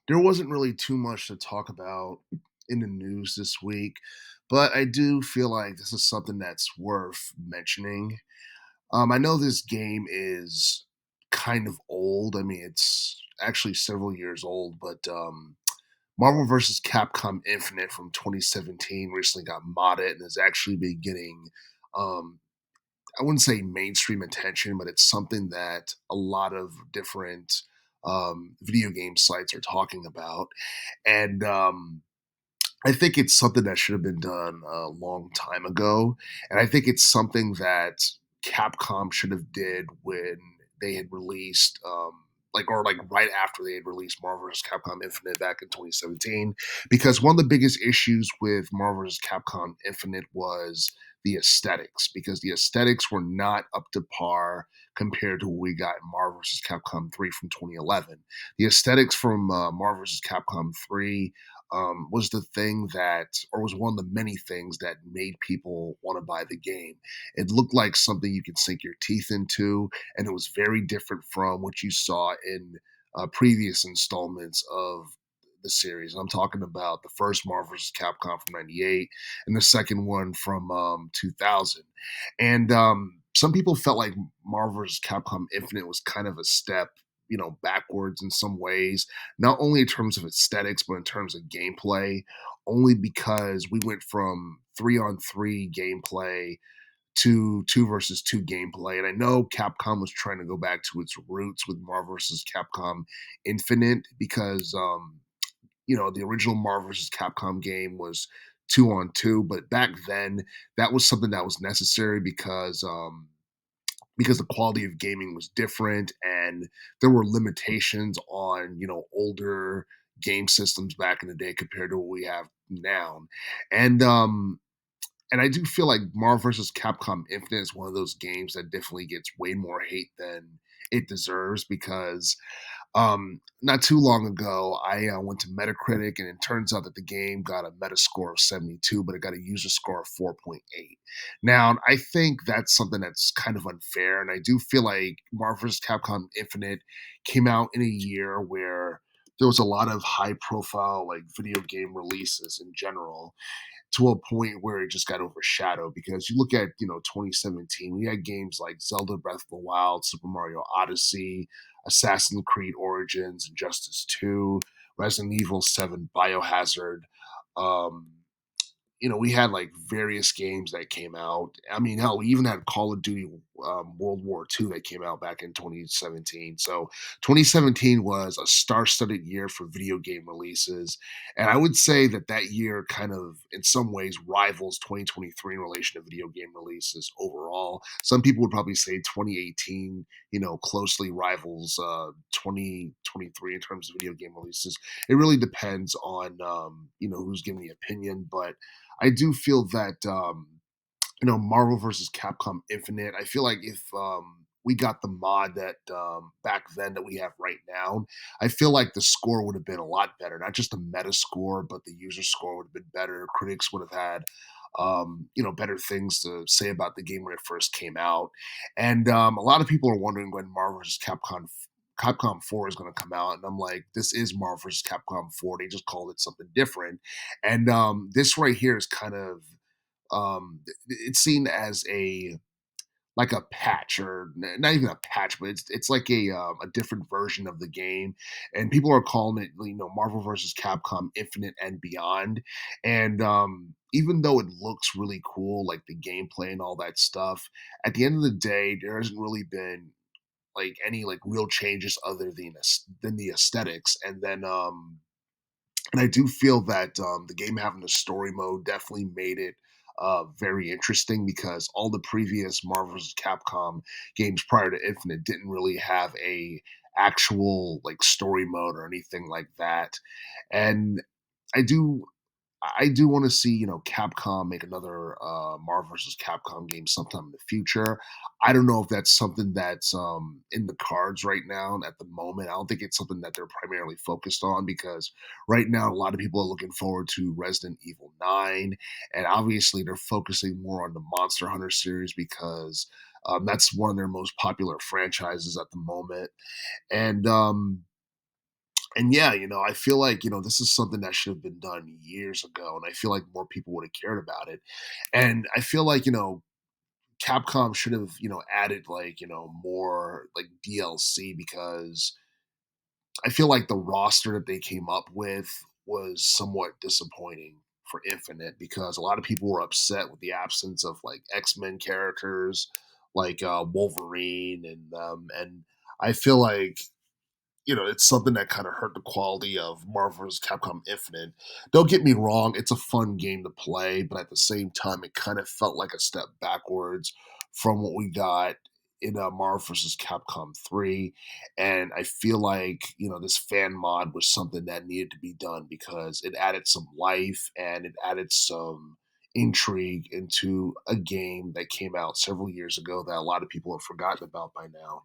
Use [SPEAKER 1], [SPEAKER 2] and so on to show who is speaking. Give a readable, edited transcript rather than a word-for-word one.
[SPEAKER 1] There wasn't really too much to talk about in the news this week, but I do feel like this is something that's worth mentioning. I know this game is kind of old. I mean, it's actually several years old, but Marvel vs. Capcom Infinite from 2017 recently got modded and is actually beginning, um, I wouldn't say mainstream attention, but it's something that a lot of different video game sites are talking about. And I think it's something that should have been done a long time ago, and I think it's something that Capcom should have did when they had released, like right after they had released Marvel vs. Capcom Infinite back in 2017. Because one of the biggest issues with Marvel vs. Capcom Infinite was the aesthetics, because the aesthetics were not up to par compared to what we got in Marvel vs. Capcom 3 from 2011. The aesthetics from Marvel vs. Capcom 3 was the thing that, or was one of the many things that made people want to buy the game. It looked like something you could sink your teeth into, and it was very different from what you saw in previous installments of the series. I'm talking about the first Marvel vs. Capcom from '98 and the second one from 2000. And some people felt like Marvel vs. Capcom Infinite was kind of a step, backwards in some ways, not only in terms of aesthetics, but in terms of gameplay, only because we went from 3-on-3 gameplay to two versus two gameplay. And I know Capcom was trying to go back to its roots with Marvel vs. Capcom Infinite because, the original Marvel vs. Capcom game was 2-on-2, but back then that was something that was necessary because the quality of gaming was different and there were limitations on older game systems back in the day compared to what we have now. And um and I do feel like Marvel vs. Capcom Infinite is one of those games that definitely gets way more hate than it deserves, because not too long ago, I went to Metacritic, and it turns out that the game got a Metascore of 72, but it got a user score of 4.8. Now, I think that's something that's kind of unfair, and I do feel like Marvel vs. Capcom Infinite came out in a year where there was a lot of high profile like video game releases in general, to a point where it just got overshadowed. Because you look at 2017, we had games like Zelda Breath of the Wild, Super Mario Odyssey, Assassin's Creed Origins, Injustice 2, Resident Evil 7, Biohazard. um we had like various games that came out. I mean, hell, we even had Call of Duty World War II that came out back in 2017. So 2017 was a star-studded year for video game releases, and I would say that that year kind of, in some ways, rivals 2023 in relation to video game releases overall. Some people would probably say 2018, closely rivals 2023 in terms of video game releases. It really depends on who's giving the opinion, but I do feel that Marvel versus Capcom Infinite. I feel like if we got the mod that back then that we have right now, I feel like the score would have been a lot better. Not just the meta score, but the user score would have been better. Critics would have had better things to say about the game when it first came out. And a lot of people are wondering when Marvel vs. Capcom 4 is going to come out, and I'm like, this is Marvel vs. Capcom 4. They just called it something different, and this right here is kind of, it's seen as a, like a patch, or not even a patch, but it's like a different version of the game, and people are calling it, Marvel versus Capcom Infinite and Beyond. And even though it looks really cool, like the gameplay and all that stuff, at the end of the day, there hasn't really been like any like real changes other than the aesthetics. And I do feel that the game having the story mode definitely made it very interesting, because all the previous Marvel vs. Capcom games prior to Infinite didn't really have a actual like story mode or anything like that. And I do I do want to see, Capcom make another Marvel vs. Capcom game sometime in the future. I don't know if that's something that's in the cards right now at the moment. I don't think it's something that they're primarily focused on, because right now a lot of people are looking forward to Resident Evil 9, and obviously they're focusing more on the Monster Hunter series, because that's one of their most popular franchises at the moment. And And yeah, I feel like, this is something that should have been done years ago. And I feel like more people would have cared about it. And I feel like, Capcom should have, added like, more like DLC because I feel like the roster that they came up with was somewhat disappointing for Infinite because a lot of people were upset with the absence of like X-Men characters like Wolverine and I feel like it's something that kind of hurt the quality of Marvel vs. Capcom Infinite. Don't get me wrong, it's a fun game to play, but at the same time, it kind of felt like a step backwards from what we got in Marvel vs. Capcom 3. And I feel like, this fan mod was something that needed to be done because it added some life and it added some intrigue into a game that came out several years ago that a lot of people have forgotten about by now.